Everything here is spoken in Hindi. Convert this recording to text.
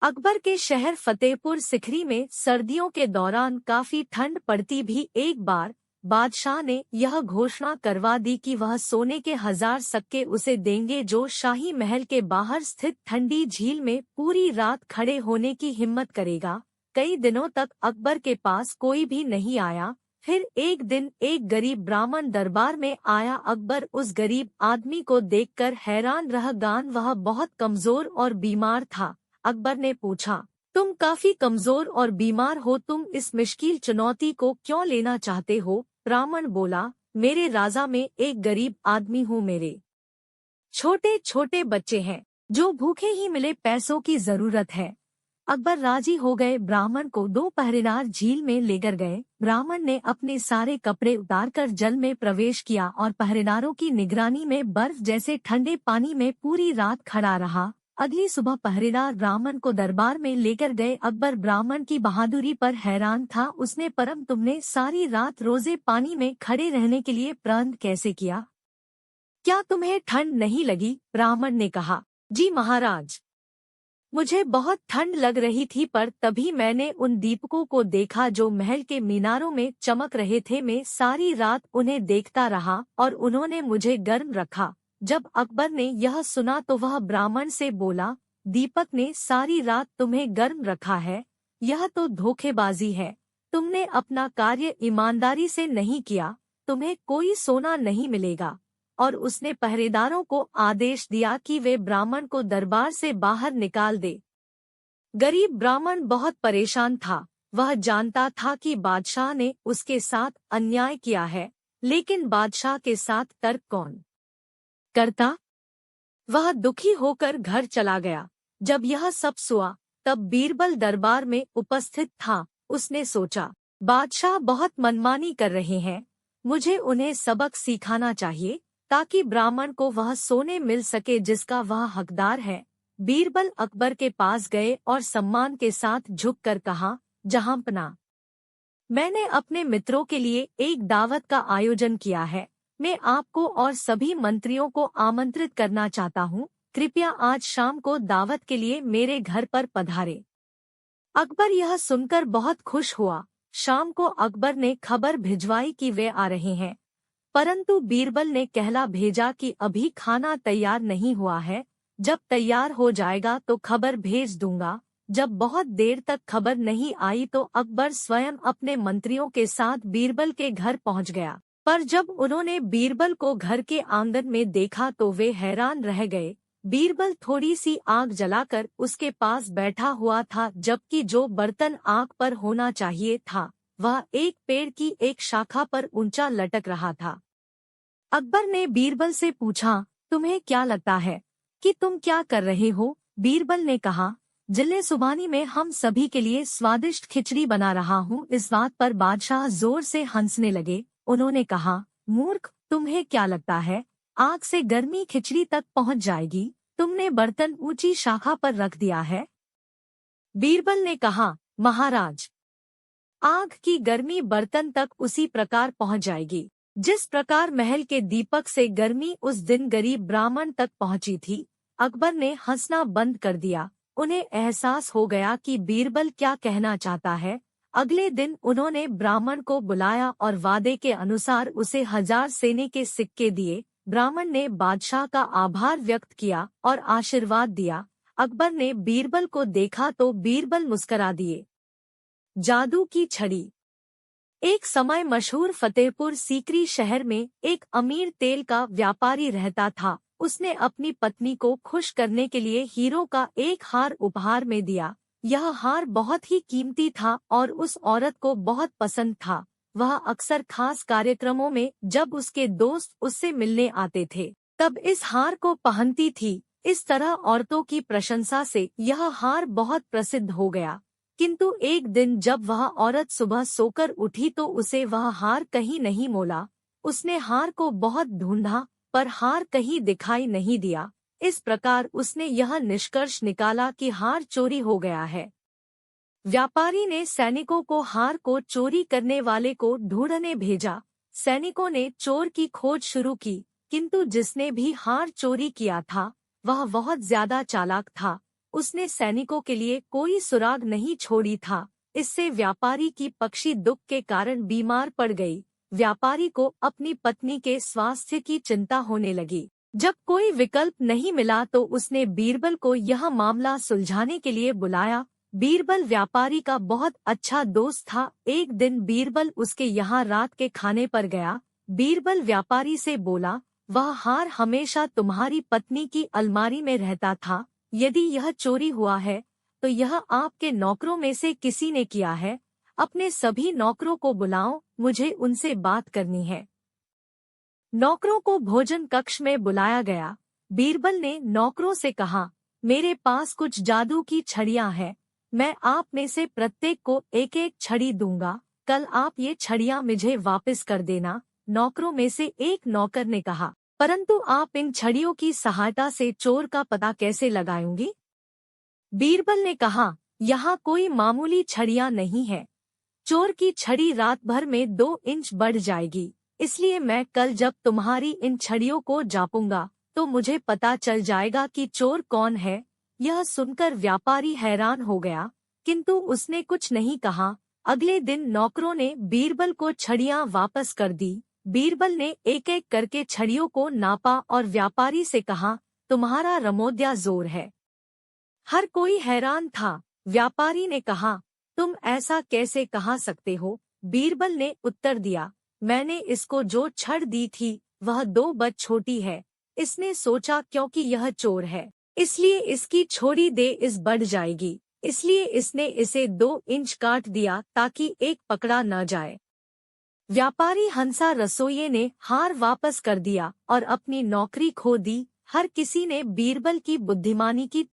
अकबर के शहर फतेहपुर सिकरी में सर्दियों के दौरान काफी ठंड पड़ती भी एक बार बादशाह ने यह घोषणा करवा दी कि वह सोने के 1000 सिक्के उसे देंगे जो शाही महल के बाहर स्थित ठंडी झील में पूरी रात खड़े होने की हिम्मत करेगा। कई दिनों तक अकबर के पास कोई भी नहीं आया। फिर एक दिन एक गरीब ब्राह्मण दरबार में आया। अकबर उस गरीब आदमी को देखकर हैरान रह गया। वह बहुत कमजोर और बीमार था। अकबर ने पूछा, तुम काफी कमजोर और बीमार हो, तुम इस मुश्किल चुनौती को क्यों लेना चाहते हो? ब्राह्मण बोला, मेरे राजा में एक गरीब आदमी हूँ, मेरे छोटे छोटे बच्चे हैं जो भूखे ही मिले पैसों की जरूरत है। अकबर राजी हो गए। ब्राह्मण को 2 पहरेदार झील में लेकर गए। ब्राह्मण ने अपने सारे कपड़े उतारकर जल में प्रवेश किया और पहरेदारों की निगरानी में बर्फ जैसे ठंडे पानी में पूरी रात खड़ा रहा। अगली सुबह पहरेदार ब्राह्मण को दरबार में लेकर गए। अकबर ब्राह्मण की बहादुरी पर हैरान था। उसने परम, तुमने सारी रात रोजे पानी में खड़े रहने के लिए प्रण कैसे किया? क्या तुम्हें ठंड नहीं लगी? ब्राह्मण ने कहा, जी महाराज, मुझे बहुत ठंड लग रही थी, पर तभी मैंने उन दीपकों को देखा जो महल के मीनारों में चमक रहे थे। मैं सारी रात उन्हें देखता रहा और उन्होंने मुझे गर्म रखा। जब अकबर ने यह सुना तो वह ब्राह्मण से बोला, दीपक ने सारी रात तुम्हें गर्म रखा है? यह तो धोखेबाजी है। तुमने अपना कार्य ईमानदारी से नहीं किया, तुम्हें कोई सोना नहीं मिलेगा। और उसने पहरेदारों को आदेश दिया कि वे ब्राह्मण को दरबार से बाहर निकाल दे। गरीब ब्राह्मण बहुत परेशान था। वह जानता था कि बादशाह ने उसके साथ अन्याय किया है, लेकिन बादशाह के साथ तर्क कौन करता? वह दुखी होकर घर चला गया। जब यह सब हुआ तब बीरबल दरबार में उपस्थित था। उसने सोचा, बादशाह बहुत मनमानी कर रहे हैं, मुझे उन्हें सबक सिखाना चाहिए ताकि ब्राह्मण को वह सोने मिल सके जिसका वह हकदार है। बीरबल अकबर के पास गए और सम्मान के साथ झुककर कहा, जहांपना, मैंने अपने मित्रों के लिए एक दावत का आयोजन किया है। मैं आपको और सभी मंत्रियों को आमंत्रित करना चाहता हूँ। कृपया आज शाम को दावत के लिए मेरे घर पर पधारे। अकबर यह सुनकर बहुत खुश हुआ। शाम को अकबर ने खबर भिजवाई कि वे आ रहे हैं, परंतु बीरबल ने कहला भेजा कि अभी खाना तैयार नहीं हुआ है, जब तैयार हो जाएगा तो खबर भेज दूंगा। जब बहुत देर तक खबर नहीं आई तो अकबर स्वयं अपने मंत्रियों के साथ बीरबल के घर पहुंच गया। पर जब उन्होंने बीरबल को घर के आंगन में देखा तो वे हैरान रह गए। बीरबल थोड़ी सी आग जलाकर उसके पास बैठा हुआ था, जबकि जो बर्तन आग पर होना चाहिए था वह एक पेड़ की एक शाखा पर ऊंचा लटक रहा था। अकबर ने बीरबल से पूछा, तुम्हें क्या लगता है कि तुम क्या कर रहे हो? बीरबल ने कहा, जिले सुबानी में हम सभी के लिए स्वादिष्ट खिचड़ी बना रहा हूँ। इस बात पर बादशाह जोर से हंसने लगे। उन्होंने कहा, मूर्ख, तुम्हें क्या लगता है आग से गर्मी खिचड़ी तक पहुँच जाएगी? तुमने बर्तन ऊंची शाखा पर रख दिया है। बीरबल ने कहा, महाराज, आग की गर्मी बर्तन तक उसी प्रकार पहुँच जाएगी जिस प्रकार महल के दीपक से गर्मी उस दिन गरीब ब्राह्मण तक पहुंची थी। अकबर ने हंसना बंद कर दिया। उन्हें एहसास हो गया कि बीरबल क्या कहना चाहता है। अगले दिन उन्होंने ब्राह्मण को बुलाया और वादे के अनुसार उसे 1000 सेने के सिक्के दिए। ब्राह्मण ने बादशाह का आभार व्यक्त किया और आशीर्वाद दिया। अकबर ने बीरबल को देखा तो बीरबल मुस्करा दिए। जादू की छड़ी। एक समय मशहूर फतेहपुर सीकरी शहर में एक अमीर तेल का व्यापारी रहता था। उसने अपनी पत्नी को खुश करने के लिए हीरो का एक हार उपहार में दिया। यह हार बहुत ही कीमती था और उस औरत को बहुत पसंद था। वह अक्सर खास कार्यक्रमों में जब उसके दोस्त उससे मिलने आते थे तब इस हार को पहनती थी। इस तरह औरतों की प्रशंसा से यह हार बहुत प्रसिद्ध हो गया। किंतु एक दिन जब वह औरत सुबह सोकर उठी तो उसे वह हार कहीं नहीं मोला। उसने हार को बहुत ढूंढा पर हार कहीं दिखाई नहीं दिया। इस प्रकार उसने यह निष्कर्ष निकाला कि हार चोरी हो गया है। व्यापारी ने सैनिकों को हार को चोरी करने वाले को ढूंढने भेजा। सैनिकों ने चोर की खोज शुरू की, किंतु जिसने भी हार चोरी किया था वह बहुत ज्यादा चालाक था। उसने सैनिकों के लिए कोई सुराग नहीं छोड़ी था। इससे व्यापारी की पक्षी दुख के कारण बीमार पड़ गई। व्यापारी को अपनी पत्नी के स्वास्थ्य की चिंता होने लगी। जब कोई विकल्प नहीं मिला तो उसने बीरबल को यह मामला सुलझाने के लिए बुलाया। बीरबल व्यापारी का बहुत अच्छा दोस्त था। एक दिन बीरबल उसके यहाँ रात के खाने पर गया। बीरबल व्यापारी से बोला, वह हार हमेशा तुम्हारी पत्नी की अलमारी में रहता था। यदि यह चोरी हुआ है तो यह आपके नौकरों में से किसी ने किया है। अपने सभी नौकरों को बुलाओ, मुझे उनसे बात करनी है। नौकरों को भोजन कक्ष में बुलाया गया। बीरबल ने नौकरों से कहा, मेरे पास कुछ जादू की छड़ियां हैं। मैं आप में से प्रत्येक को एक एक छड़ी दूंगा। कल आप ये छड़ियां मुझे वापस कर देना। नौकरों में से एक नौकर ने कहा, परंतु आप इन छड़ियों की सहायता से चोर का पता कैसे लगाएंगी? बीरबल ने कहा, यहाँ कोई मामूली छड़ियां नहीं है। चोर की छड़ी रात भर में 2 इंच बढ़ जाएगी। इसलिए मैं कल जब तुम्हारी इन छड़ियों को जापूंगा तो मुझे पता चल जाएगा कि चोर कौन है। यह सुनकर व्यापारी हैरान हो गया, किंतु उसने कुछ नहीं कहा। अगले दिन नौकरों ने बीरबल को छड़ियां वापस कर दी। बीरबल ने एक एक करके छड़ियों को नापा और व्यापारी से कहा, तुम्हारा रमोद्या जोर है। हर कोई हैरान था। व्यापारी ने कहा, तुम ऐसा कैसे कहा सकते हो? बीरबल ने उत्तर दिया, मैंने इसको जो छड़ दी थी वह 2 बज छोटी है। इसने सोचा क्योंकि यह चोर है इसलिए इसकी छोड़ी दे इस बढ़ जाएगी, इसलिए इसने इसे 2 इंच काट दिया ताकि एक पकड़ा न जाए। व्यापारी हंसा रसोइये ने हार वापस कर दिया और अपनी नौकरी खो दी। हर किसी ने बीरबल की बुद्धिमानी की